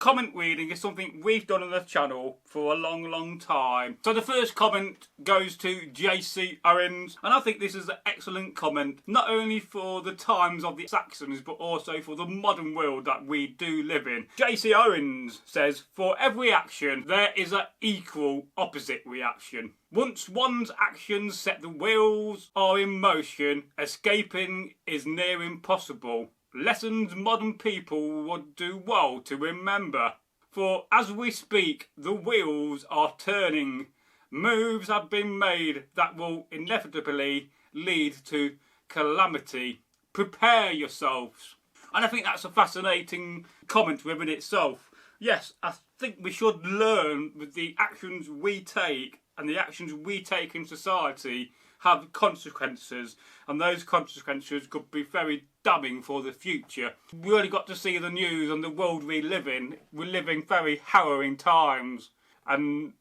comment reading is something we've done on the channel for a long time. So the first comment goes to JC Owens, and I think this is an excellent comment, not only for the times of the Saxons but also for the modern world that we do live in. JC Owens says, for every action there is an equal opposite reaction. Once one's actions set the wheels are in motion, escaping is near impossible. Lessons modern people would do well to remember. For as we speak, the wheels are turning. Moves have been made that will inevitably lead to calamity. Prepare yourselves. And I think that's a fascinating comment within itself. Yes, I think we should learn with the actions we take, and the actions we take in society have consequences, and those consequences could be very damning for the future. We really got to see the news and the world we live in. We're living very harrowing times, and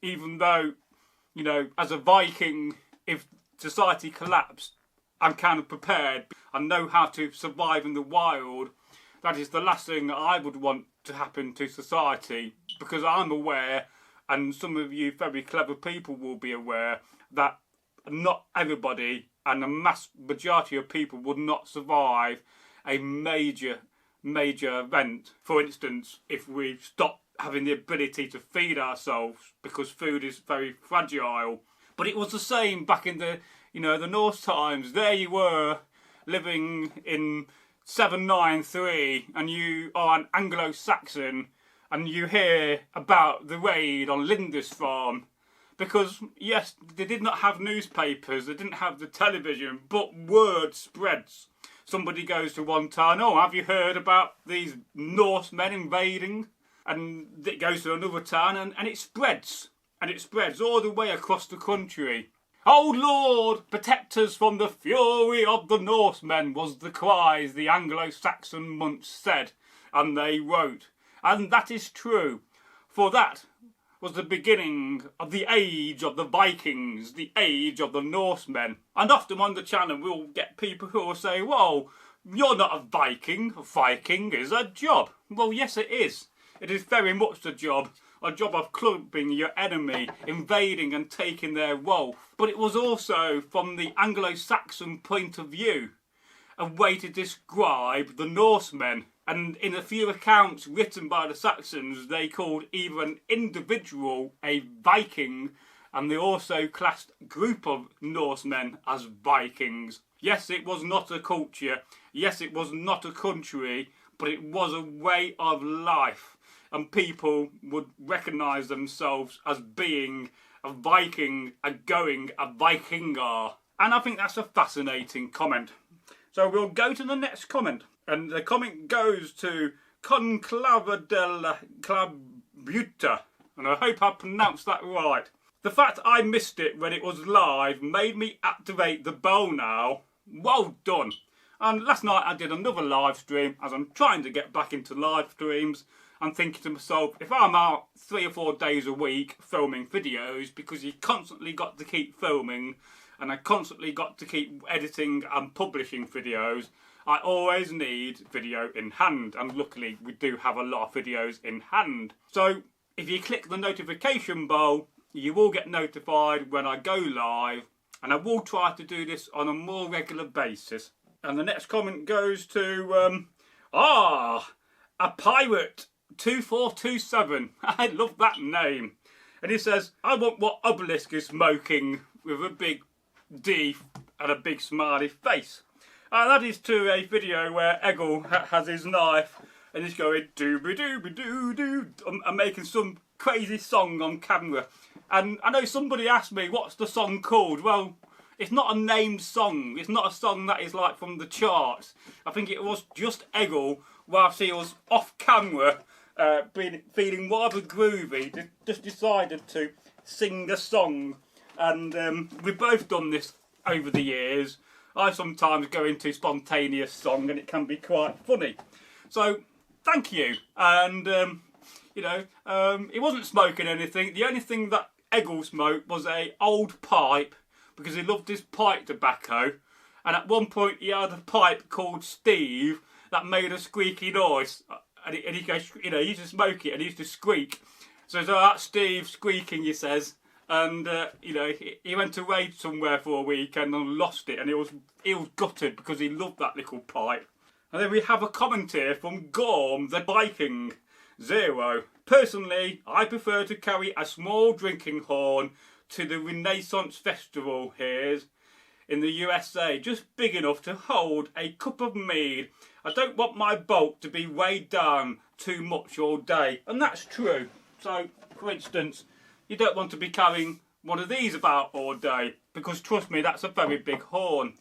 even though, you know, as a Viking, if society collapsed, I'm kind of prepared and know how to survive in the wild. That is the last thing that I would want to happen to society, because I'm aware, and some of you very clever people will be aware, that not everybody and a mass majority of people would not survive a major event. For instance, if we stop having the ability to feed ourselves, because food is very fragile. But it was the same back in the, you know, the Norse times. There you were living in 793 and you are an Anglo-Saxon and you hear about the raid on Lindisfarne. Because, yes, they did not have newspapers, they didn't have the television, but word spreads. Somebody goes to one town, oh, have you heard about these Norsemen invading? And it goes to another town, and it spreads. And it spreads all the way across the country. Oh Lord, protect us from the fury of the Norsemen, was the cries the Anglo-Saxon monks said, and they wrote. And that is true, for that was the beginning of the age of the Vikings, the age of the Norsemen. And often on the channel we'll get people who will say, well, you're not a Viking. A Viking is a job. Well, yes it is. It is very much a job of clubbing your enemy, invading and taking their wealth. But it was also, from the Anglo-Saxon point of view, a way to describe the Norsemen. And in a few accounts written by the Saxons, they called either an individual a Viking, and they also classed a group of Norsemen as Vikings. Yes, it was not a culture, yes, it was not a country, but it was a way of life. And people would recognise themselves as being a Viking, a Vikingar. And I think that's a fascinating comment. So we'll go to the next comment. And the comment goes to Conclava della Clabuta, and I hope I pronounced that right. The fact I missed it when it was live made me activate the bell now. Well done. And last night I did another live stream, as I'm trying to get back into live streams. I'm thinking to myself, if I'm out 3 or 4 days a week filming videos, because you constantly got to keep filming, and I constantly got to keep editing and publishing videos, I always need video in hand, and luckily we do have a lot of videos in hand. So if you click the notification bell, you will get notified when I go live, and I will try to do this on a more regular basis. And the next comment goes to a pirate 2427. I love that name. And he says, I want what Obelisk is smoking, with a big D and a big smiley face. And that is to a video where Egil has his knife and he's going dooby dooby doo doo and making some crazy song on camera. And I know somebody asked me, what's the song called? Well, it's not a named song. It's not a song that is like from the charts. I think it was just Egil, whilst he was off camera, feeling rather groovy, just decided to sing a song. And we've both done this over the years. I sometimes go into spontaneous song and it can be quite funny. So, thank you. And, you know, he wasn't smoking anything. The only thing that Egil smoked was a old pipe, because he loved his pipe tobacco. And at one point he had a pipe called Steve that made a squeaky noise. and he goes, you know, he used to smoke it and he used to squeak. So that's Steve squeaking, he says. And, you know, he went away somewhere for a weekend and lost it. And he was gutted because he loved that little pipe. And then we have a comment here from Gorm the Viking 0. Personally, I prefer to carry a small drinking horn to the Renaissance Festival here in the USA, just big enough to hold a cup of mead. I don't want my bulk to be weighed down too much all day. And that's true. So, for instance, you don't want to be carrying one of these about all day, because trust me, that's a very big horn.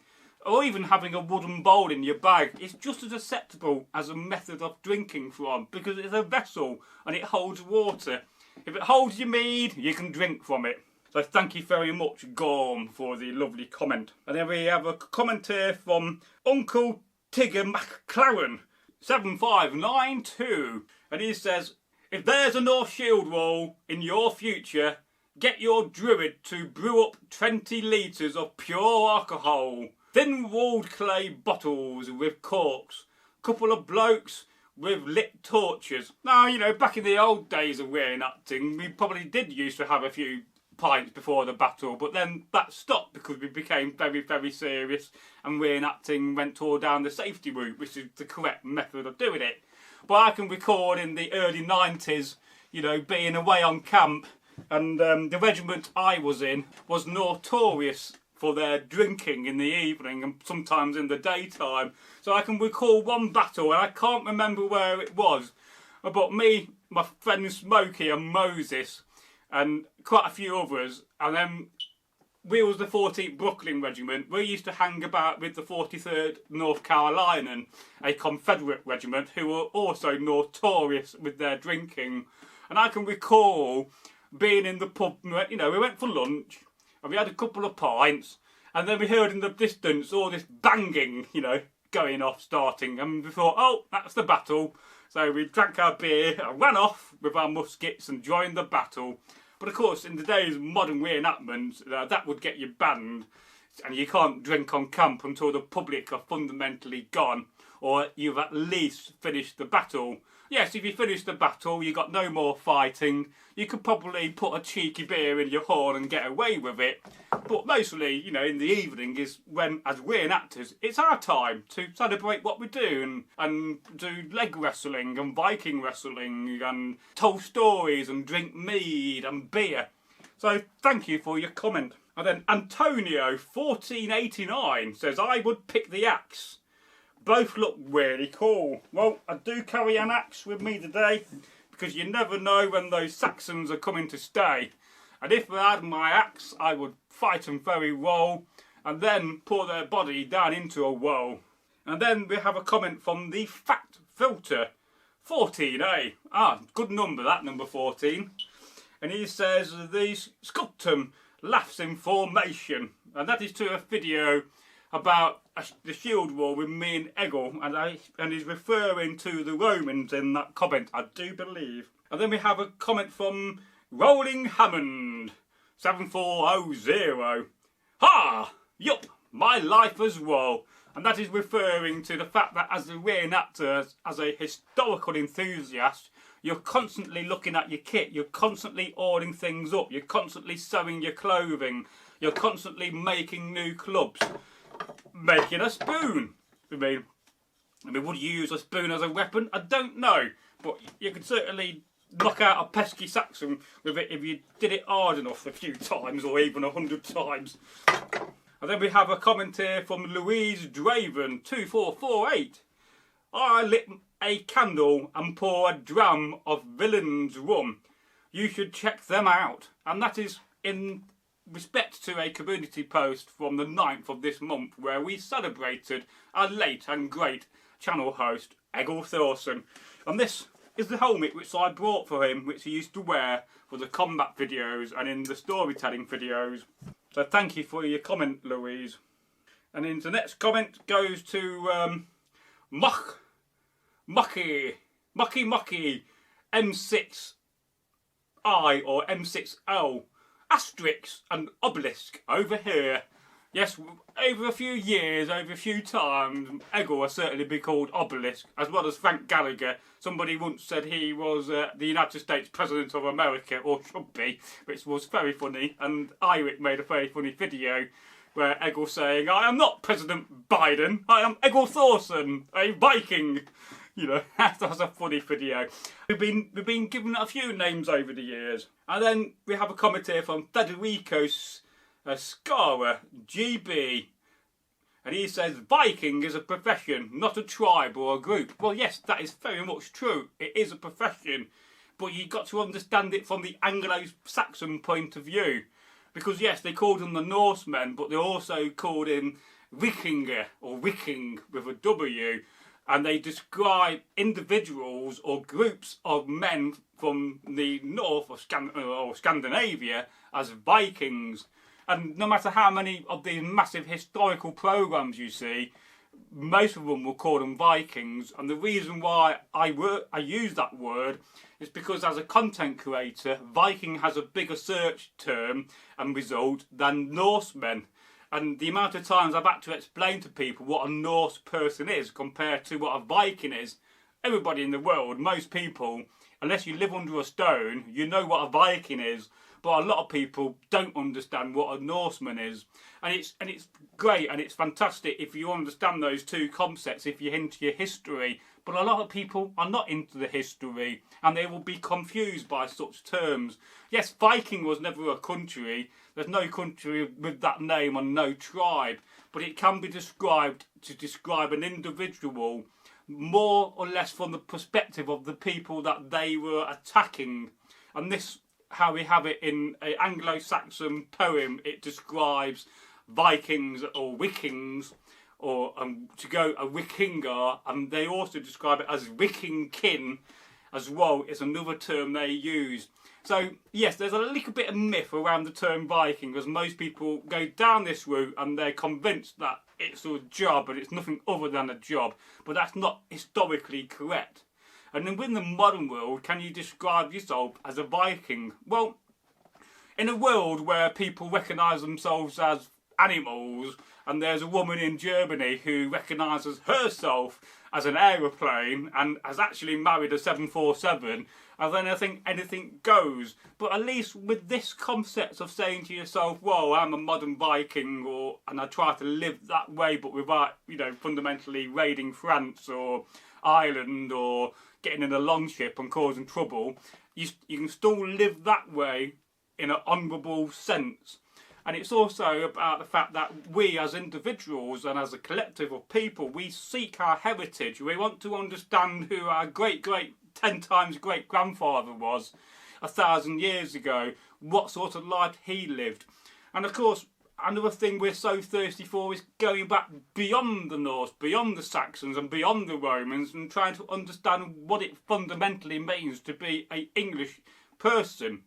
Or even having a wooden bowl in your bag is just as acceptable as a method of drinking from, because it's a vessel and it holds water. If it holds your mead, you can drink from it. So thank you very much, Gorm, for the lovely comment. And then we have a comment here from Uncle Tigger McLaren 7592, and he says, if there's a North Shield wall in your future, get your druid to brew up 20 litres of pure alcohol. Thin-walled clay bottles with corks. Couple of blokes with lit torches. Now, you know, back in the old days of reenacting, we probably did used to have a few pints before the battle, but then that stopped because we became very, very serious and reenacting went all down the safety route, which is the correct method of doing it. But I can record in the early 90s, you know, being away on camp, and the regiment I was in was notorious for their drinking in the evening and sometimes in the daytime. So I can recall one battle, and I can't remember where it was, but me, my friend Smokey and Moses, and quite a few others, and then we was the 14th Brooklyn Regiment. We used to hang about with the 43rd North Carolinian, a Confederate regiment who were also notorious with their drinking. And I can recall being in the pub, you know, we went for lunch and we had a couple of pints, and then we heard in the distance all this banging, you know, going off, starting, and we thought, oh, that's the battle. So we drank our beer and ran off with our muskets and joined the battle. But of course, in today's modern reenactments, that would get you banned, and you can't drink on camp until the public are fundamentally gone, or you've at least finished the battle. Yes, if you finish the battle, you got no more fighting, you could probably put a cheeky beer in your horn and get away with it. But mostly, you know, in the evening is when, as reenactors, it's our time to celebrate what we do and do leg wrestling and Viking wrestling and tell stories and drink mead and beer. So thank you for your comment. And then Antonio 1489 says, I would pick the axe. Both look really cool. Well, I do carry an axe with me today because you never know when those Saxons are coming to stay. And if I had my axe, I would fight them very well and then pour their body down into a well. And then we have a comment from the Fact Filter 14A. Good number, that number 14. And he says, the Sculptum laughs in formation. And that is to a video about the shield wall with me and Eggle, and he's referring to the Romans in that comment, I do believe. And then we have a comment from Rolling Hammond 7400. Ha! Yup, my life as well. And that is referring to the fact that as a reenactor, as a historical enthusiast, you're constantly looking at your kit, you're constantly ordering things up, you're constantly sewing your clothing, you're constantly making new clubs. Making a spoon. I mean, would you use a spoon as a weapon? I don't know, but you could certainly knock out a pesky Saxon with it if you did it hard enough a few times, or even 100 times. And then we have a comment here from Louise Draven 2448. I lit a candle and pour a dram of Villain's rum. You should check them out. And that is in respect to a community post from the 9th of this month where we celebrated our late and great channel host Eggle Thorson, and this is the helmet which I brought for him, which he used to wear for the combat videos and in the storytelling videos. So thank you for your comment, Louise. And then the next comment goes to Mucky M6I or M6L asterisk and obelisk over here. Yes, over a few years, over a few times, Eggle has certainly been called Obelisk, as well as Frank Gallagher. Somebody once said he was the United States President of America, or should be, which was very funny, and Irick made a very funny video where Eggle saying, "I am not President Biden, I am Eggle Thorson, a Viking." You know, that's a funny video. We've been given a few names over the years. And then we have a comment here from Federico Scara, GB. And he says, Viking is a profession, not a tribe or a group. Well, yes, that is very much true. It is a profession. But you've got to understand it from the Anglo-Saxon point of view. Because, yes, they called them the Norsemen, but they also called him Vikinger, or Viking with a W. And they describe individuals or groups of men from the north of Scandinavia as Vikings. And no matter how many of these massive historical programmes you see, most of them will call them Vikings. And the reason why I use that word is because as a content creator, Viking has a bigger search term and result than Norsemen. And the amount of times I've had to explain to people what a Norse person is compared to what a Viking is. Everybody in the world, most people, unless you live under a stone, you know what a Viking is. But a lot of people don't understand what a Norseman is. And it's great and it's fantastic if you understand those two concepts, if you're into your history. But a lot of people are not into the history and they will be confused by such terms. Yes, Viking was never a country. There's no country with that name and no tribe. But it can be described to describe an individual more or less from the perspective of the people that they were attacking. And this, how we have it in an Anglo-Saxon poem, it describes Vikings or Vikings, or to go a Wikinger, and they also describe it as Vikingkin as well. It's another term they use. So yes, there's a little bit of myth around the term Viking, as most people go down this route and they're convinced that it's a job and it's nothing other than a job, but that's not historically correct. And then within the modern world, can you describe yourself as a Viking? Well, in a world where people recognise themselves as animals, and there's a woman in Germany who recognises herself as an aeroplane and has actually married a 747, and then I think anything goes. But at least with this concept of saying to yourself, well, I'm a modern Viking, and I try to live that way, but without, fundamentally raiding France or Ireland or getting in a longship and causing trouble, you can still live that way in an honourable sense. And it's also about the fact that we as individuals and as a collective of people, we seek our heritage. We want to understand who our 10 times great grandfather was 1,000 years ago, what sort of life he lived. And of course, another thing we're so thirsty for is going back beyond the Norse, beyond the Saxons and beyond the Romans, and trying to understand what it fundamentally means to be an English person.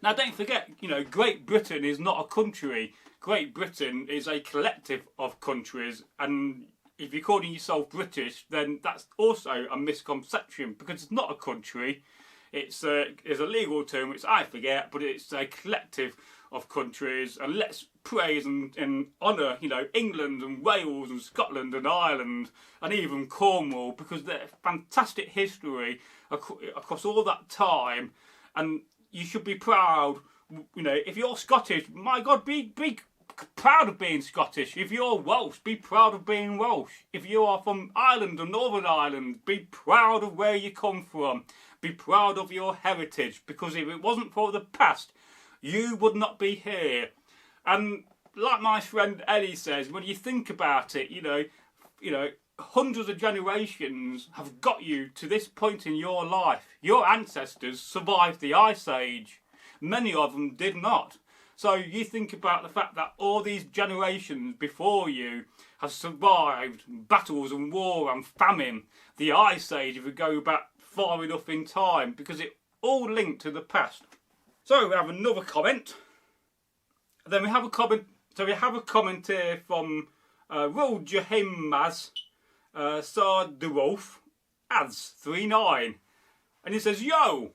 Now don't forget, Great Britain is not a country. Great Britain is a collective of countries, and if you're calling yourself British, then that's also a misconception, because it's not a country. It's a legal term which I forget, but it's a collective of countries. And let's praise and honour, England and Wales and Scotland and Ireland and even Cornwall, because they're fantastic history across all that time. And you should be proud, if you're Scottish, my God, be proud of being Scottish. If you're Welsh, be proud of being Welsh. If you are from Ireland or Northern Ireland, be proud of where you come from. Be proud of your heritage, because if it wasn't for the past, you would not be here. And like my friend Ellie says, when you think about it, hundreds of generations have got you to this point in your life. Your ancestors survived the Ice Age. Many of them did not. So you think about the fact that all these generations before you have survived battles and war and famine, the Ice Age, if we go back far enough in time, because it all linked to the past. So we have another comment. Then we have a comment. So we have a comment here from Will Jahimaz Sardarolf Ads 39, and he says, "Yo,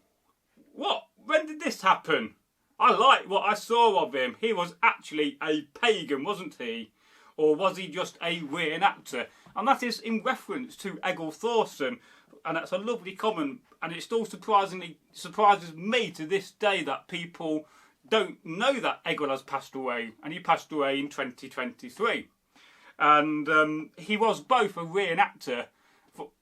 what? When did this happen? I like what I saw of him. He was actually a pagan, wasn't he? Or was he just a reenactor? And that is in reference to Egil Thorson. And that's a lovely comment. And it still surprises me to this day that people don't know that Egil has passed away. And he passed away in 2023. And he was both a reenactor,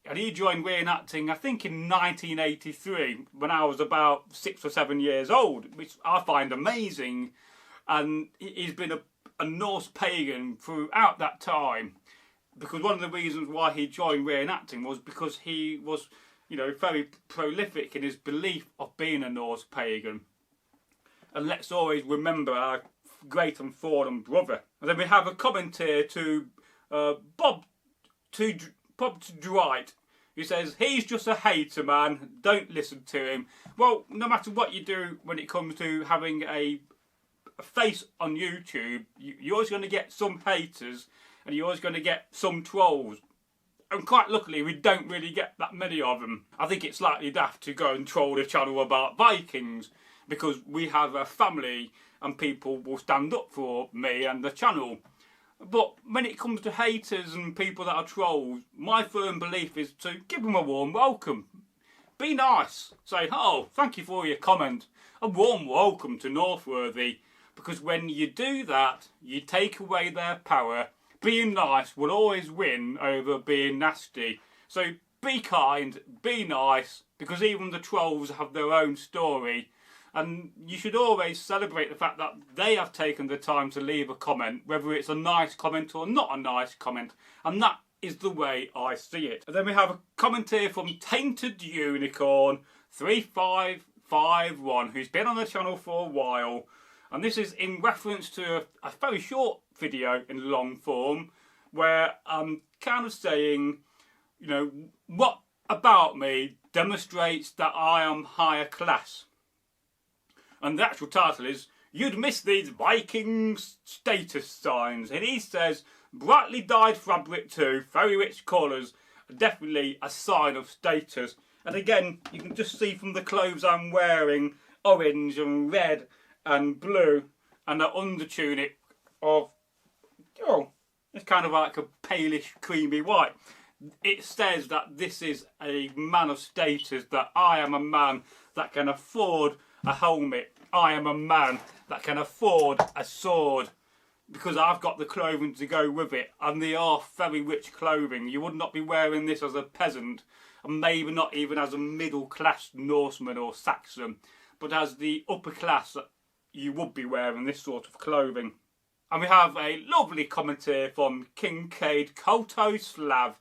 and he joined reenacting, I think, in 1983, when I was about 6 or 7 years old, which I find amazing. And he's been a Norse pagan throughout that time, because one of the reasons why he joined reenacting was because he was, you know, very prolific in his belief of being a Norse pagan. And let's always remember our great and fallen brother. And then we have a comment here to Bob Dwight, who says, he's just a hater, man, don't listen to him. Well, no matter what you do when it comes to having a face on YouTube, you're always going to get some haters, and you're always going to get some trolls. And quite luckily, we don't really get that many of them. I think it's slightly daft to go and troll the channel about Vikings, because we have a family and people will stand up for me and the channel. But when it comes to haters and people that are trolls, my firm belief is to give them a warm welcome. Be nice. Say, oh, thank you for your comment. A warm welcome to Northworthy. Because when you do that, you take away their power. Being nice will always win over being nasty. So be kind, be nice, because even the trolls have their own story. And you should always celebrate the fact that they have taken the time to leave a comment, whether it's a nice comment or not a nice comment. And that is the way I see it. And then we have a comment here from Tainted Unicorn 3551, who's been on the channel for a while. And this is in reference to a very short video in long form, where I'm kind of saying, you know, what about me demonstrates that I am higher class. And the actual title is, You'd Miss These Viking Status Signs. And he says, brightly dyed fabric too, very rich colours, definitely a sign of status. And again, you can just see from the clothes I'm wearing, orange and red and blue, and the under tunic of, oh, it's kind of like a palish creamy white. It says that this is a man of status, that I am a man that can afford a helmet. I am a man that can afford a sword, because I've got the clothing to go with it, and they are very rich clothing. You would not be wearing this as a peasant, and maybe not even as a middle class Norseman or Saxon, but as the upper class you would be wearing this sort of clothing. And we have a lovely comment here from Kincaid Kotoslav.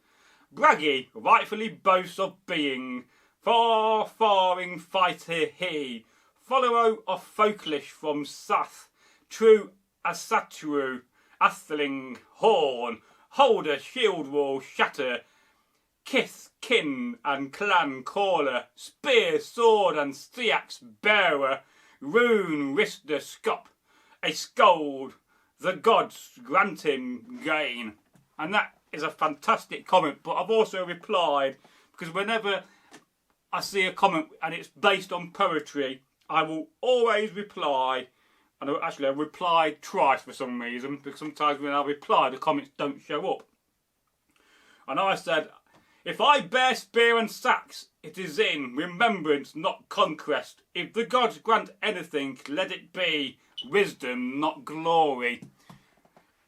Braggy rightfully boasts of being far-faring fighter he, follower of Folklish from Sath, true Asatru, Athling, Horn, Holder, Shield Wall, Shatter, Kith, Kin and Clan Caller, Spear, Sword and Seax Bearer, Rune, Rister, Scop, a Scold, the gods grant him gain. And that is a fantastic comment, but I've also replied, because whenever I see a comment and it's based on poetry, I will always reply. And actually I replied twice for some reason, because sometimes when I reply the comments don't show up. And I said, if I bear spear and sax, it is in remembrance, not conquest. If the gods grant anything, let it be wisdom, not glory.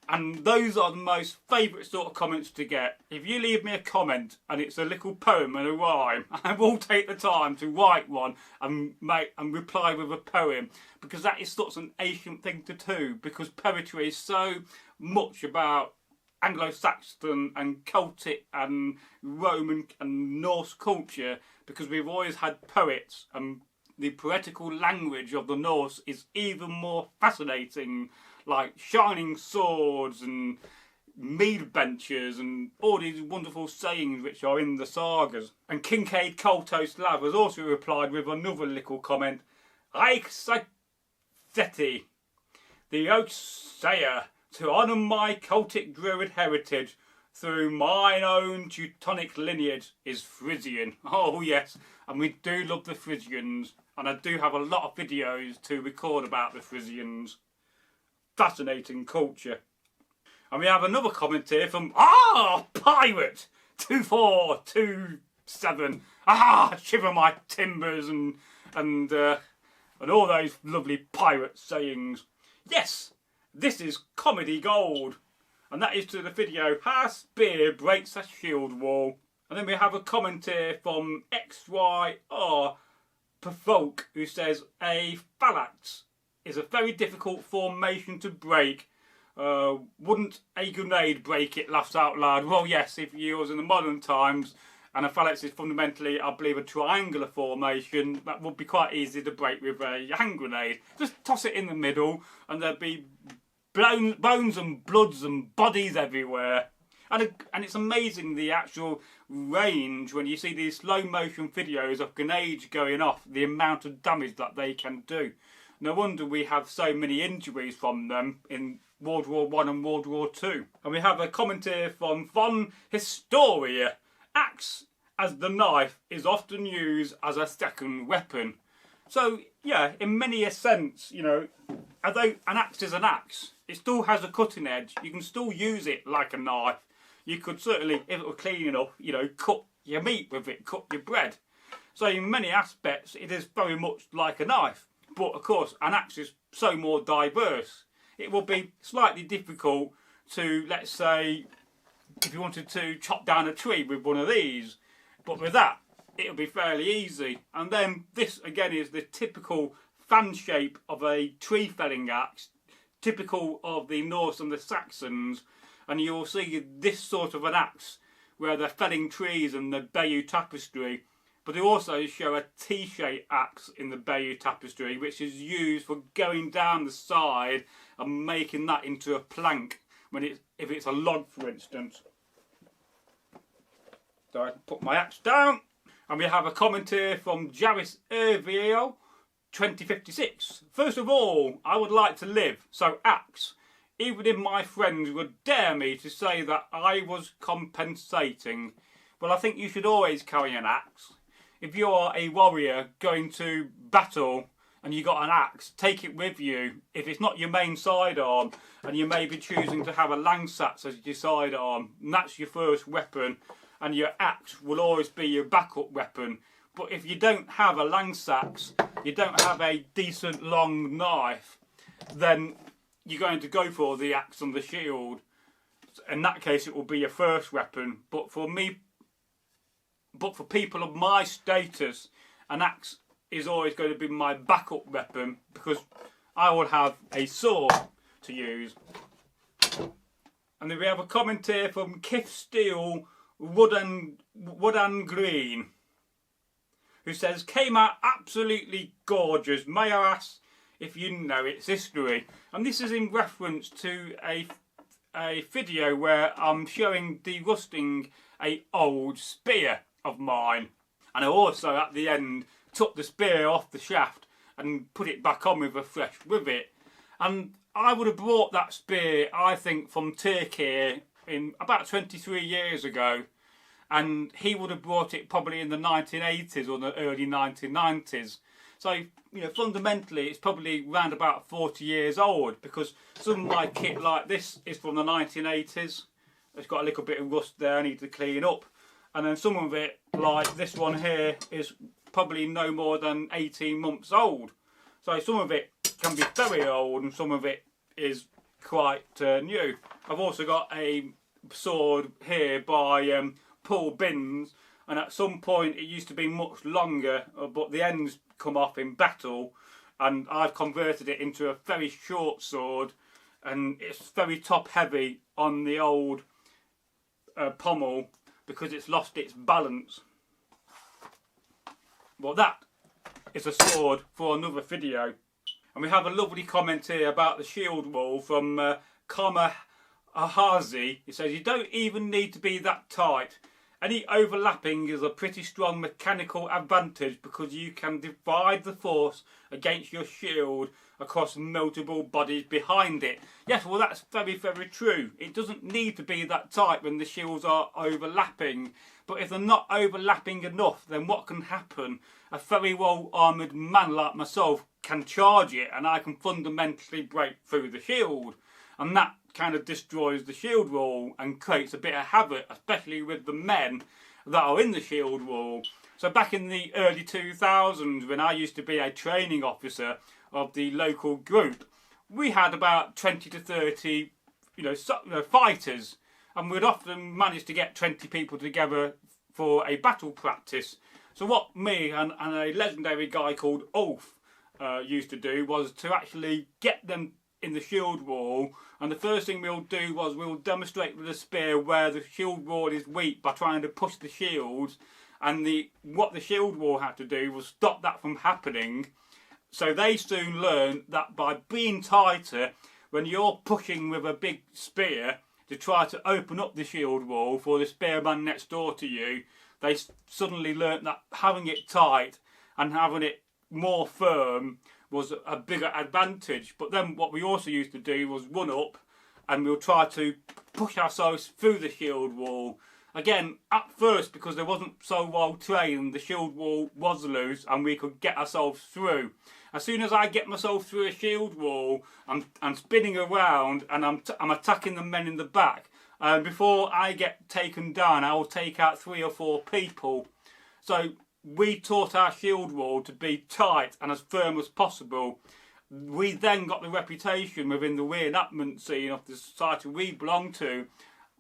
And those are the most favourite sort of comments to get. If you leave me a comment and it's a little poem and a rhyme, I will take the time to write one and reply with a poem, because that is such an ancient thing to do, because poetry is so much about Anglo-Saxon and Celtic and Roman and Norse culture, because we've always had poets, and the poetical language of the Norse is even more fascinating, like shining swords and mead benches and all these wonderful sayings which are in the sagas. And Kincaid Koltoslav has also replied with another little comment. Ike Seti, the oak sayer, to honour my Celtic Druid heritage, through mine own Teutonic lineage is Frisian. Oh yes, and we do love the Frisians, and I do have a lot of videos to record about the Frisians. Fascinating culture. And we have another comment here from Pirate 2427. Shiver my timbers and all those lovely pirate sayings. Yes, this is comedy gold. And that is to the video, How Spear Breaks a Shield Wall. And then we have a comment here from XYR Provoke, who says, a phalanx is a very difficult formation to break. Wouldn't a grenade break it, laughs out loud. Well, yes, if you was in the modern times, and a phalanx is fundamentally, I believe, a triangular formation, that would be quite easy to break with a hand grenade. Just toss it in the middle, and there'd be bones and bloods and bodies everywhere. And it's amazing the actual range when you see these slow motion videos of grenades going off, the amount of damage that they can do. No wonder we have so many injuries from them in World War I and World War II. And we have a comment here from Von Historia. Axe as the knife is often used as a second weapon. So yeah, in many a sense, you know, although an axe is an axe, it still has a cutting edge. You can still use it like a knife. You could certainly, if it were clean enough, you know, cut your meat with it, cut your bread. So in many aspects, it is very much like a knife. But of course, an axe is so more diverse. It will be slightly difficult to, let's say, if you wanted to chop down a tree with one of these. But with that, it'll be fairly easy. And then this again is the typical fan shape of a tree felling axe, typical of the Norse and the Saxons. And you'll see this sort of an axe where they're felling trees in the Bayeux Tapestry. But they also show a T-shaped axe in the Bayeux Tapestry, which is used for going down the side and making that into a plank when if it's a log, for instance. So I can put my axe down. And we have a comment here from Jarvis Ervio 2056. First of all, I would like to live, so axe. Even if my friends would dare me to say that I was compensating. Well, I think you should always carry an axe. If you're a warrior going to battle and you got an axe, take it with you. If it's not your main sidearm, and you may be choosing to have a langsats as your sidearm, and that's your first weapon, and your axe will always be your backup weapon. But if you don't have a langsats, you don't have a decent long knife, then you're going to go for the axe and the shield. In that case, it will be your first weapon. But for people of my status, an axe is always going to be my backup weapon, because I will have a sword to use. And then we have a comment here from Kif Steel Wood and Green, who says, came out absolutely gorgeous. May I ask if you know its history? And this is in reference to a video where I'm showing derusting a old spear of mine. And I also at the end took the spear off the shaft and put it back on with a fresh rivet. And I would have brought that spear, I think, from Turkey in about 23 years ago. And he would have brought it probably in the 1980s or the early 1990s. So, you know, fundamentally, it's probably around about 40 years old, because some of my kit like this is from the 1980s. It's got a little bit of rust there I need to clean up. And then some of it, like this one here, is probably no more than 18 months old. So some of it can be very old and some of it is quite new. I've also got a sword here by Paul Binns, and at some point it used to be much longer, but the ends come off in battle, and I've converted it into a very short sword, and it's very top heavy on the old pommel because it's lost its balance. Well, that is a sword for another video. And we have a lovely comment here about the shield wall from Kama Ahazi. He says, you don't even need to be that tight. Any overlapping is a pretty strong mechanical advantage because you can divide the force against your shield across multiple bodies behind it. Yes, well that's very, very true. It doesn't need to be that tight when the shields are overlapping, but if they're not overlapping enough, then what can happen? A very well armoured man like myself can charge it and I can fundamentally break through the shield. And that kind of destroys the shield wall and creates a bit of havoc, especially with the men that are in the shield wall. So back in the early 2000s, when I used to be a training officer of the local group, we had about 20 to 30 fighters, and we'd often manage to get 20 people together for a battle practice. So what me and a legendary guy called Ulf used to do was to actually get them in the shield wall, and the first thing we'll do was we'll demonstrate with a spear where the shield wall is weak by trying to push the shields, and what the shield wall had to do was stop that from happening. So they soon learned that by being tighter, when you're pushing with a big spear to try to open up the shield wall for the spearman next door to you, they suddenly learnt that having it tight and having it more firm was a bigger advantage. But then what we also used to do was run up and we'll try to push ourselves through the shield wall. Again, at first, because they wasn't so well trained, the shield wall was loose and we could get ourselves through. As soon as I get myself through a shield wall, I'm spinning around and I'm attacking the men in the back. Before I get taken down, I will take out 3 or 4 people. So we taught our shield wall to be tight and as firm as possible. We then got the reputation within the reenactment scene of the society we belong to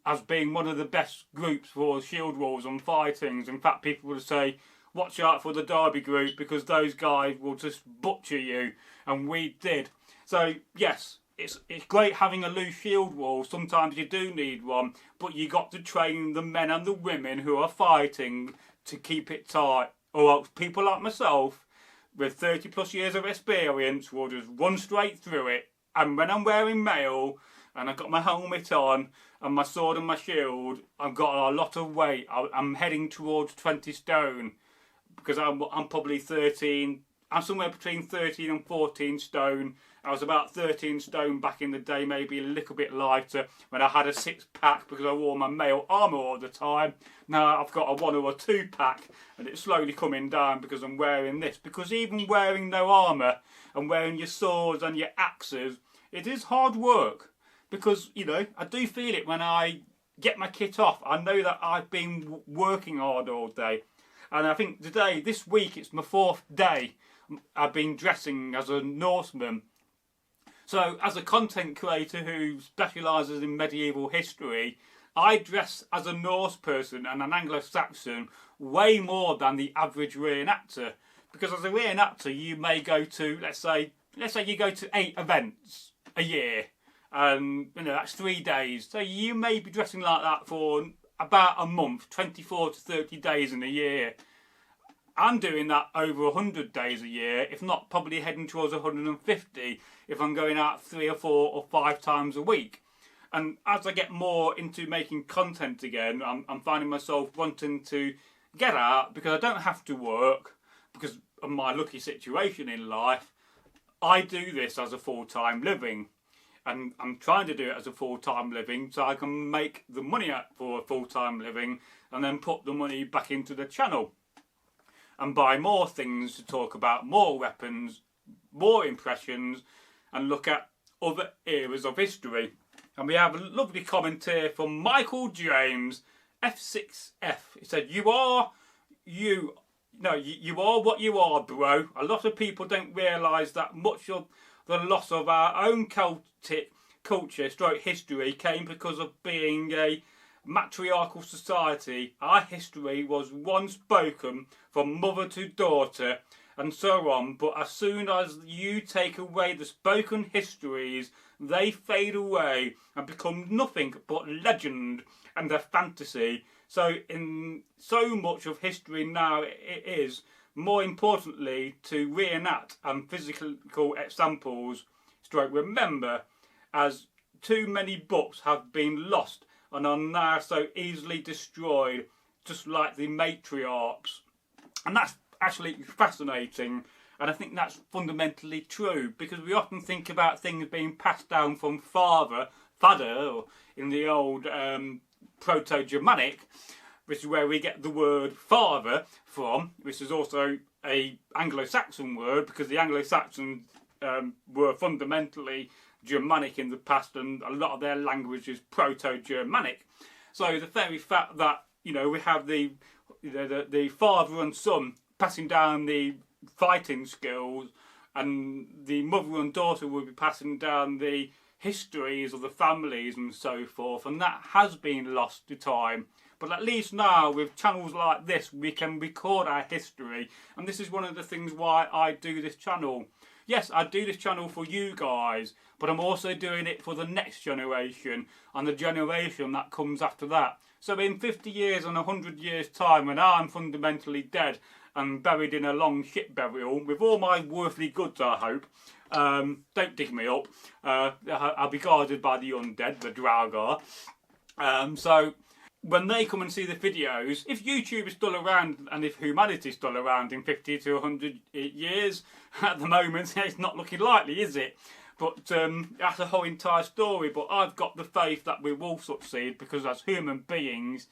as being one of the best groups for shield walls and fightings. In fact, people would say, watch out for the Derby group because those guys will just butcher you, and we did. So yes, it's great having a loose shield wall. Sometimes you do need one, but you got to train the men and the women who are fighting to keep it tight, or else people like myself with 30 plus years of experience will just run straight through it. And when I'm wearing mail and I've got my helmet on and my sword and my shield, I've got a lot of weight. I'm heading towards 20 stone because I'm probably 13. I'm somewhere between 13 and 14 stone. I was about 13 stone back in the day, maybe a little bit lighter when I had a 6-pack because I wore my mail armour all the time. Now I've got a 1 or a 2-pack and it's slowly coming down because I'm wearing this. Because even wearing no armour and wearing your swords and your axes, it is hard work. Because, you know, I do feel it when I get my kit off. I know that I've been working hard all day. And I think today, this week, it's my 4th day I've been dressing as a Norseman. So as a content creator who specialises in medieval history, I dress as a Norse person and an Anglo-Saxon way more than the average reenactor. Because as a reenactor, you may go to, let's say you go to 8 events a year. And you know, that's 3 days. So you may be dressing like that for about a month, 24 to 30 days in a year. I'm doing that over 100 days a year, if not probably heading towards 150 if I'm going out 3 or 4 or 5 times a week. And as I get more into making content again, I'm finding myself wanting to get out because I don't have to work because of my lucky situation in life. I do this as a full-time living. And I'm trying to do it as a full-time living so I can make the money out for a full-time living and then put the money back into the channel and buy more things to talk about, more weapons, more impressions, and look at other eras of history. And we have a lovely comment here from Michael James, F6F. He said, you are what you are, bro. A lot of people don't realise that much of the loss of our own Celtic culture / history came because of being a matriarchal society. Our history was once spoken from mother to daughter and so on, but as soon as you take away the spoken histories, they fade away and become nothing but legend and a fantasy. So in so much of history now, it is more importantly to reenact and physical examples / remember, as too many books have been lost and are now so easily destroyed just like the matriarchs. And that's actually fascinating. And I think that's fundamentally true, because we often think about things being passed down from fada, or in the old Proto-Germanic, which is where we get the word father from, which is also a Anglo-Saxon word, because the Anglo-Saxons were fundamentally Germanic in the past, and a lot of their language is Proto-Germanic. So the very fact that, you know, we have the father and son passing down the fighting skills, and the mother and daughter will be passing down the histories of the families and so forth, and that has been lost to time. But at least now, with channels like this, we can record our history, and this is one of the things why I do this channel. Yes, I do this channel for you guys, but I'm also doing it for the next generation and the generation that comes after that. So in 50 years and 100 years time, when I'm fundamentally dead and buried in a long ship burial with all my worldly goods, I hope, don't dig me up, I'll be guarded by the undead, the Draugr. So when they come and see the videos, if YouTube is still around and if humanity is still around in 50 to 100 years, at the moment it's not looking likely, is it? But that's a whole entire story. But I've got the faith that we will succeed, because as human beings,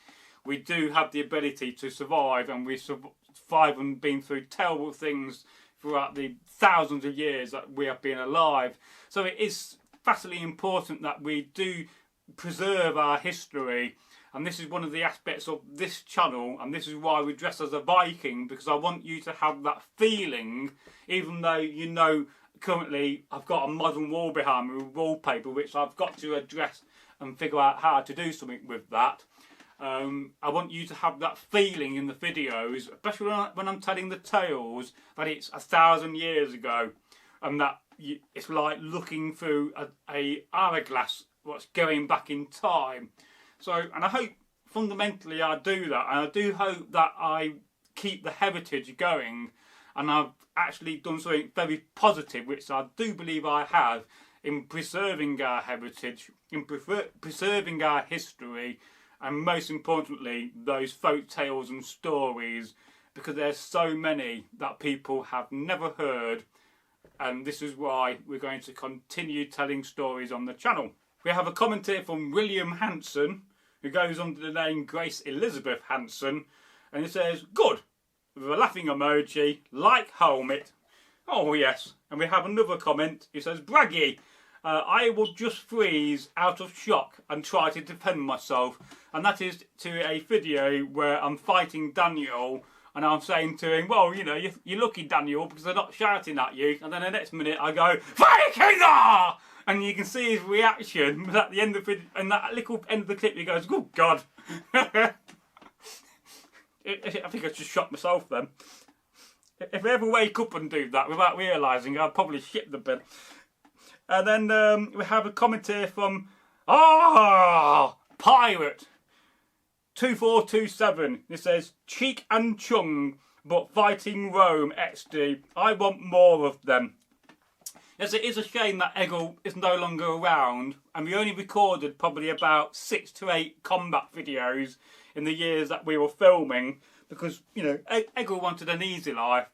we do have the ability to survive, and we survive and been through terrible things throughout the thousands of years that we have been alive. So it is vastly important that we do preserve our history. And this is one of the aspects of this channel, and this is why we dress as a Viking, because I want you to have that feeling, even though, you know, currently I've got a modern wall behind me with wallpaper, which I've got to address and figure out how to do something with that. I want you to have that feeling in the videos, especially when I'm telling the tales, that it's 1,000 years ago, and that it's like looking through a hourglass, what's going back in time. So, and I hope fundamentally I do that, and I do hope that I keep the heritage going, and I've actually done something very positive, which I do believe I have, in preserving our heritage, in preserving our history, and most importantly, those folk tales and stories, because there's so many that people have never heard, and this is why we're going to continue telling stories on the channel. We have a comment here from William Hanson, who goes under the name Grace Elizabeth Hanson, and it says, "Good," with a laughing emoji, like helmet. Oh yes. And we have another comment. It says, "Braggy, I will just freeze out of shock and try to defend myself." And that is to a video where I'm fighting Daniel, and I'm saying to him, "Well, you know, you're lucky, Daniel, because they're not shouting at you." And then the next minute I go, "Vikinger!" And you can see his reaction. But at the end of the video, and that little end of the clip, he goes, "Oh God." I think I just shot myself then. If I ever wake up and do that without realising, I'd probably shit the bed. And then we have a comment here from Pirate 2427. It says, "Cheek and Chung, but fighting Rome XD. I want more of them." Yes, it is a shame that Eggle is no longer around, and we only recorded probably about 6 to 8 combat videos in the years that we were filming, because, you know, Eggle wanted an easy life.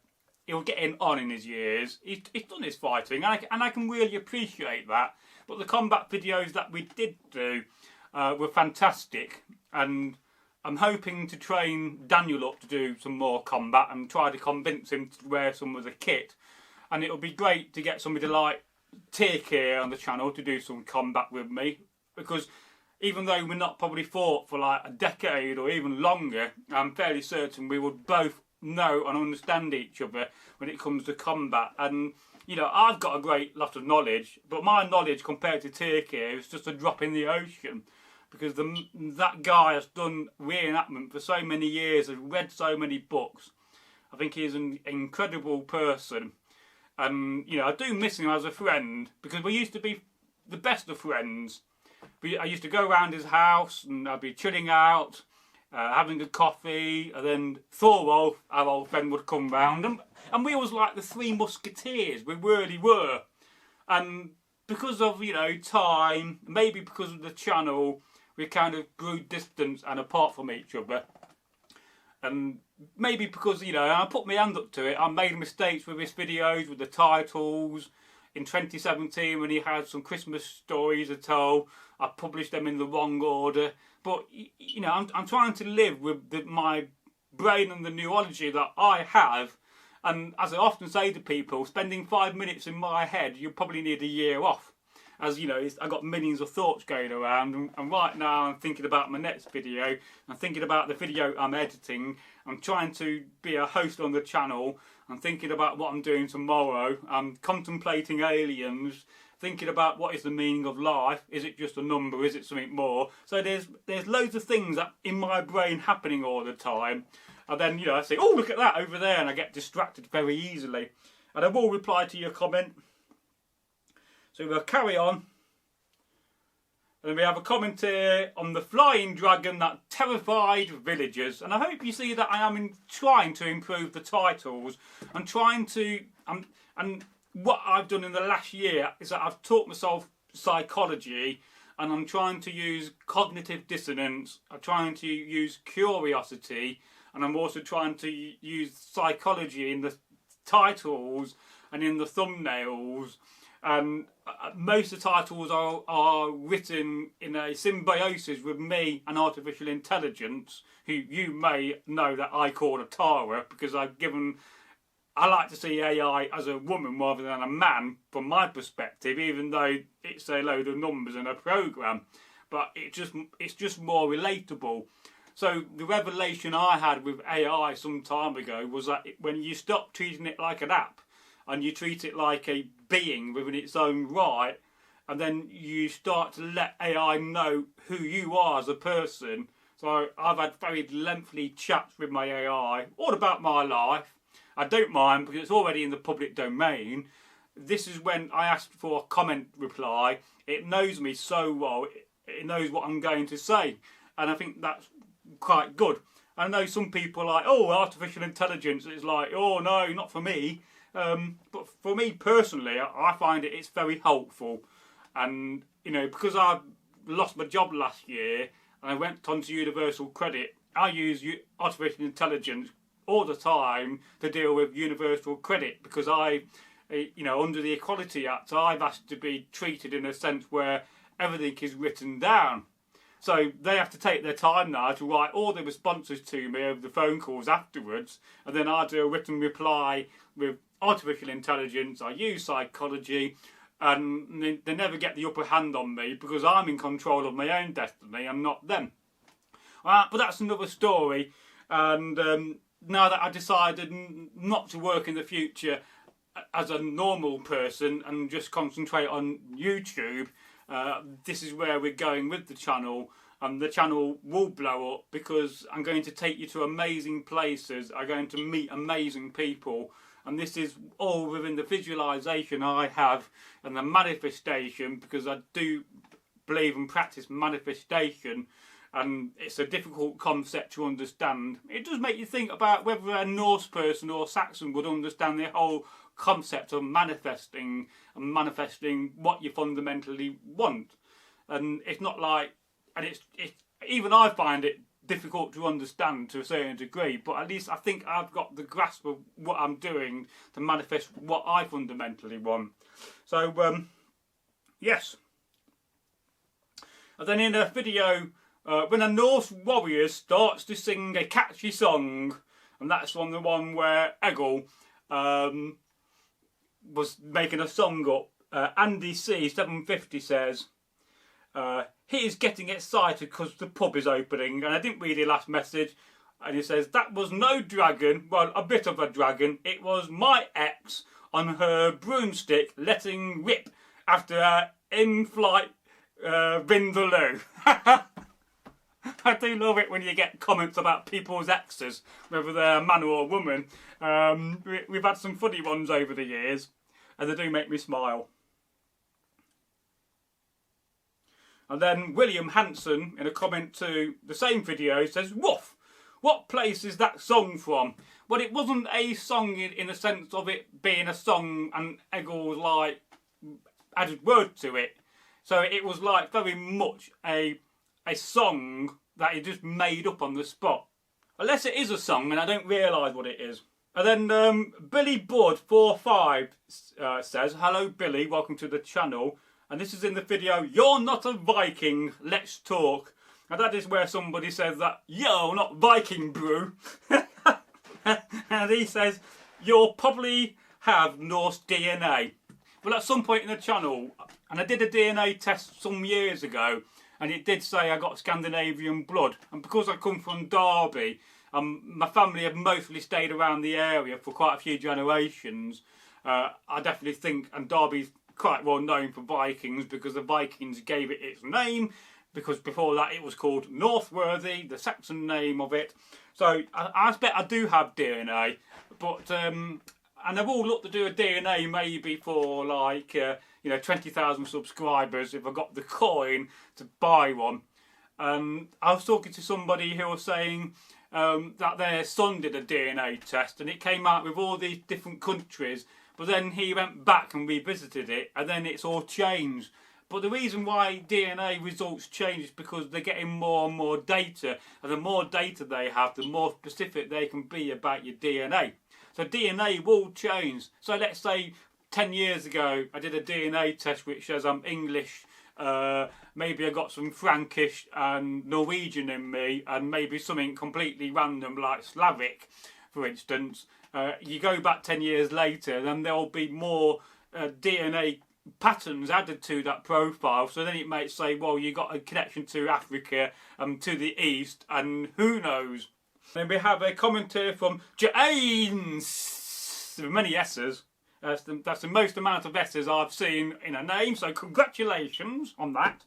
He was getting on in his years. He's done his fighting, and I can really appreciate that. But the combat videos that we did do were fantastic, and I'm hoping to train Daniel up to do some more combat and try to convince him to wear some of the kit. And it'll be great to get somebody like Tick here on the channel to do some combat with me, because even though we're not probably fought for like a decade or even longer, I'm fairly certain we would both know and understand each other when it comes to combat. And, you know, I've got a great lot of knowledge, but my knowledge compared to Tick here is just a drop in the ocean, because that guy has done reenactment for so many years, has read so many books. I think he's an incredible person. And, you know, I do miss him as a friend, because we used to be the best of friends. I used to go around his house and I'd be chilling out, having a coffee, and then Thorolf, our old friend, would come round. And we was like the Three Musketeers, we really were. And because of, you know, time, maybe because of the channel, we kind of grew distant and apart from each other. And maybe because, you know, I put my hand up to it, I made mistakes with his videos, with the titles. In 2017, when he had some Christmas stories to tell, I published them in the wrong order. But, you know, I'm trying to live with my brain and the neurology that I have. And as I often say to people, spending 5 minutes in my head, you probably need a year off. As you know, I've got millions of thoughts going around, and right now I'm thinking about my next video. I'm thinking about the video I'm editing. I'm trying to be a host on the channel. I'm thinking about what I'm doing tomorrow. I'm contemplating aliens, thinking about what is the meaning of life. Is it just a number? Is it something more? So there's loads of things that in my brain happening all the time. And then, you know, I say, oh, look at that over there, and I get distracted very easily. And I will reply to your comment. So we'll carry on. And then we have a comment here on the flying dragon that terrified villagers. And I hope you see that I am trying to improve the titles. I'm trying to... and what I've done in the last year is that I've taught myself psychology, and I'm trying to use cognitive dissonance. I'm trying to use curiosity, and I'm also trying to use psychology in the titles and in the thumbnails. And most of the titles are written in a symbiosis with me and artificial intelligence, who you may know that I call a Tara, because I like to see AI as a woman rather than a man from my perspective, even though it's a load of numbers and a program. But it's just more relatable. So the revelation I had with AI some time ago was that when you stop treating it like an app, and you treat it like a being within its own right, and then you start to let AI know who you are as a person. So I've had very lengthy chats with my AI, all about my life. I don't mind because it's already in the public domain. This is when I asked for a comment reply. It knows me so well, it knows what I'm going to say. And I think that's quite good. I know some people are like, oh, artificial intelligence, it's like, oh no, not for me. But for me personally, I find it's very helpful. And, you know, because I lost my job last year and I went on to Universal Credit, I use artificial intelligence all the time to deal with Universal Credit, because you know, under the Equality Act, I've asked to be treated in a sense where everything is written down. So they have to take their time now to write all the responses to me over the phone calls afterwards, and then I do a written reply with artificial intelligence. I use psychology, and they never get the upper hand on me because I'm in control of my own destiny and not them. But that's another story. And now that I decided not to work in the future as a normal person and just concentrate on YouTube, this is where we're going with the channel. And the channel will blow up because I'm going to take you to amazing places. I'm going to meet amazing people. And this is all within the visualization I have and the manifestation, because I do believe and practice manifestation. And it's a difficult concept to understand. It does make you think about whether a Norse person or Saxon would understand the whole concept of manifesting and manifesting what you fundamentally want. And it's not like, and it's even I find it difficult to understand to a certain degree, but at least I think I've got the grasp of what I'm doing to manifest what I fundamentally want. So yes. And then in a video, when a Norse warrior starts to sing a catchy song, and that's from the one where Egil was making a song up. Andy C 750 says, he is getting excited because the pub is opening. And I didn't read the last message. And he says, that was no dragon, well, a bit of a dragon. It was my ex on her broomstick letting rip after her in-flight vindaloo. I do love it when you get comments about people's exes, whether they're a man or a woman. We've had some funny ones over the years, and they do make me smile. And then William Hanson, in a comment to the same video, says, woof, what place is that song from? Well, it wasn't a song in the sense of it being a song and Egil's like added word to it. So it was like very much a song that he just made up on the spot. Unless it is a song and I don't realise what it is. And then Billy Bud 45 says, "Hello Billy, welcome to the channel. And this is in the video, You're Not a Viking, Let's Talk." And that is where somebody says that, "Yo, not Viking, bro." And he says, "You'll probably have Norse DNA." Well, at some point in the channel, and I did a DNA test some years ago, and it did say I got Scandinavian blood. And because I come from Derby, my family have mostly stayed around the area for quite a few generations. I definitely think, and Derby's quite well known for Vikings because the Vikings gave it its name, because before that it was called Northworthy, the Saxon name of it. So I expect I do have DNA, but and I've all looked to do a DNA maybe for like 20,000 subscribers if I got the coin to buy one. I was talking to somebody who was saying that their son did a DNA test and it came out with all these different countries, but then he went back and revisited it and then it's all changed. But the reason why DNA results change is because they're getting more and more data, and the more data they have, the more specific they can be about your DNA. So DNA will change. So let's say 10 years ago I did a DNA test which says I'm English, maybe I got some Frankish and Norwegian in me, and maybe something completely random like Slavic, for instance. You go back 10 years later, then there'll be more DNA patterns added to that profile, so then it might say, well, you got a connection to Africa to the east, and who knows. Then we have a comment here from James, many S's. That's the most amount of S's I've seen in a name, so congratulations on that.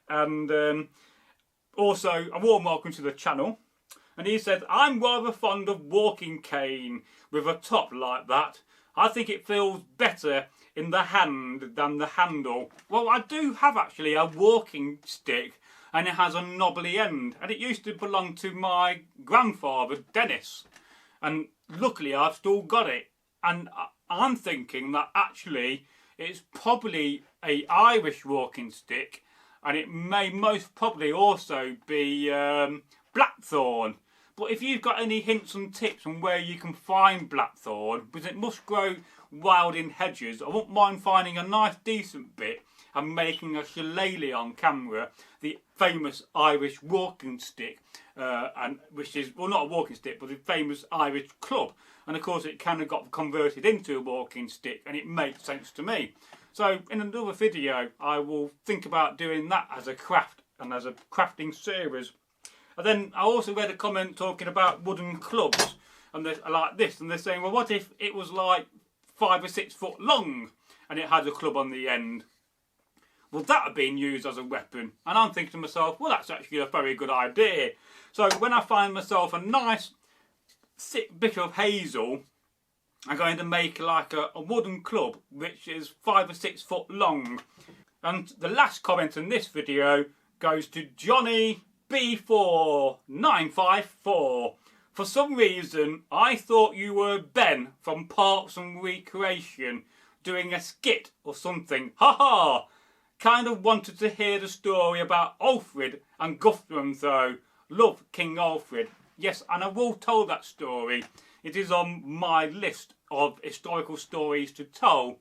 And also a warm welcome to the channel. And he said, "I'm rather fond of walking cane with a top like that. I think it feels better in the hand than the handle." Well, I do have actually a walking stick, and it has a knobbly end, and it used to belong to my grandfather Dennis, and luckily I've still got it. And I'm thinking that actually it's probably a Irish walking stick, and it may most probably also be blackthorn. But if you've got any hints and tips on where you can find blackthorn, because it must grow wild in hedges, I wouldn't mind finding a nice decent bit and making a shillelagh on camera, the famous Irish walking stick, and which is, well, not a walking stick, but the famous Irish club. And of course it kind of got converted into a walking stick, and it makes sense to me. So in another video I will think about doing that as a craft and as a crafting series. And then I also read a comment talking about wooden clubs, and they're like this, and they're saying, well, what if it was like 5 or 6 foot long and it had a club on the end? Well, that had been used as a weapon, and I'm thinking to myself, well, that's actually a very good idea. So when I find myself a nice thick bit of hazel, I'm going to make like a wooden club which is 5 or 6 foot long. And the last comment in this video goes to Johnny B4954. For some reason, I thought you were Ben from Parks and Recreation doing a skit or something. Ha ha! Kind of wanted to hear the story about Alfred and Guthrum though. Love King Alfred. Yes, and I will tell that story. It is on my list of historical stories to tell.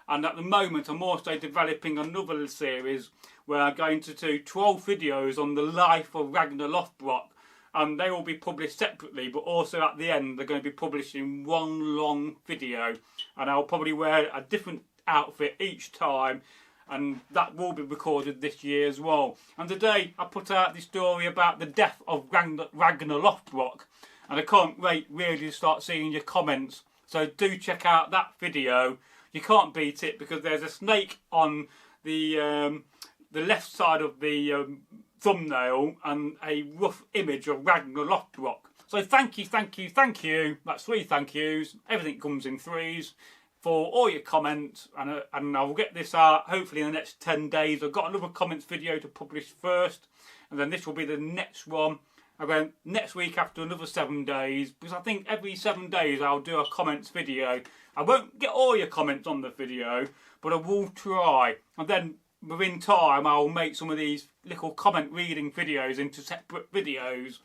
And at the moment I'm also developing another series where I'm going to do 12 videos on the life of Ragnar Lothbrok, and they will be published separately, but also at the end they're going to be published in one long video, and I'll probably wear a different outfit each time, and that will be recorded this year as well. And today I put out the story about the death of Ragnar Lothbrok, and I can't wait really to start seeing your comments, so do check out that video. You can't beat it because there's a snake on the left side of the thumbnail and a rough image of Ragnar Lothbrok. So thank you, that's 3 thank yous, everything comes in 3s, for all your comments, and I will get this out hopefully in the next 10 days. I've got another comments video to publish first, and then this will be the next one. Again, next week after another 7 days, because I think every 7 days I'll do a comments video. I won't get all your comments on the video, but I will try. And then within time I'll make some of these little comment reading videos into separate videos.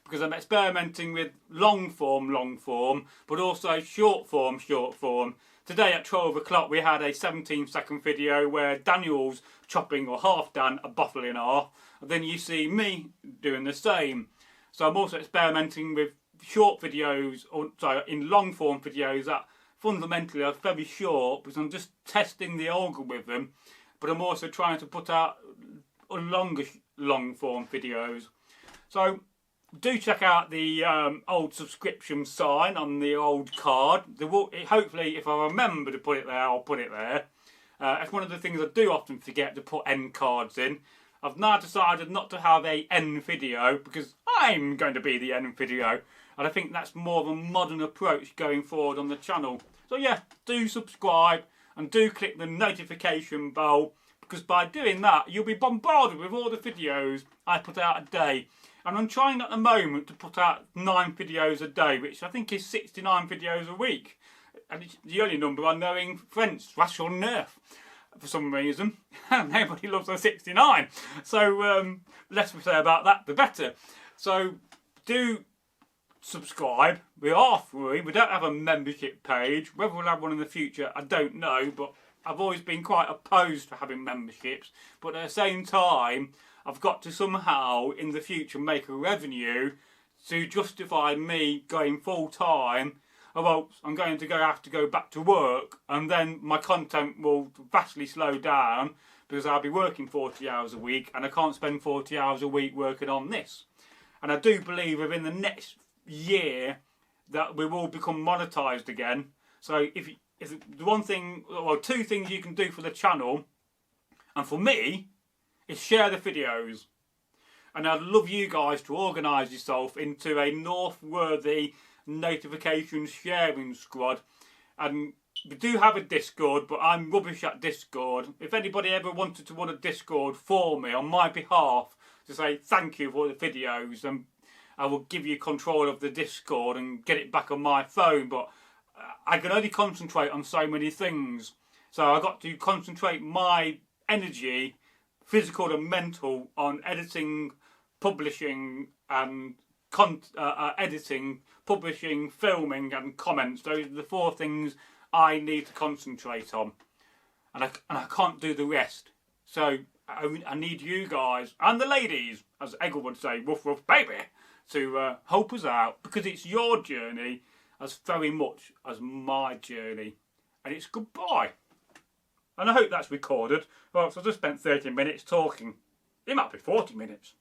because I'm experimenting with long form, but also short form. Today at 12 o'clock we had a 17-second video where Daniel's chopping, or half Dan, a bottle in half, and then you see me doing the same. So I'm also experimenting with short videos, or sorry, in long form videos that fundamentally are very short, because I'm just testing the algorithm, but I'm also trying to put out longer long form videos. So do check out the old subscription sign on the old card. Hopefully, if I remember to put it there, I'll put it there. It's one of the things I do often forget to put end cards in. I've now decided not to have a end video because I'm going to be the end video, and I think that's more of a modern approach going forward on the channel. So yeah, do subscribe and do click the notification bell, because by doing that you'll be bombarded with all the videos I put out a day. And I'm trying at the moment to put out 9 videos a day, which I think is 69 videos a week. And it's the only number I know in French, rational nerf, for some reason. Nobody loves a 69. So less we say about that, the better. So do subscribe. We are free. We don't have a membership page. Whether we'll have one in the future, I don't know. But I've always been quite opposed to having memberships. But at the same time, I've got to somehow in the future make a revenue to justify me going full time. Well, I'm going to have to go back to work, and then my content will vastly slow down because I'll be working 40 hours a week, and I can't spend 40 hours a week working on this. And I do believe within the next year that we will become monetized again. So if the one thing, well, 2 things you can do for the channel and for me is share the videos. And I'd love you guys to organise yourself into a Northworthy notification sharing squad. And we do have a Discord, but I'm rubbish at Discord. If anybody ever wanted to run a Discord for me on my behalf to say thank you for the videos, then I will give you control of the Discord and get it back on my phone. But I can only concentrate on so many things. So I've got to concentrate my energy, physical and mental, on editing, publishing, and editing, publishing, filming, and comments. Those are the 4 things I need to concentrate on, and I can't do the rest. So I need you guys and the ladies, as Eggle would say, woof woof baby, to help us out, because it's your journey as very much as my journey, and it's goodbye. And I hope that's recorded. Well, so I just spent 30 minutes talking. It might be 40 minutes.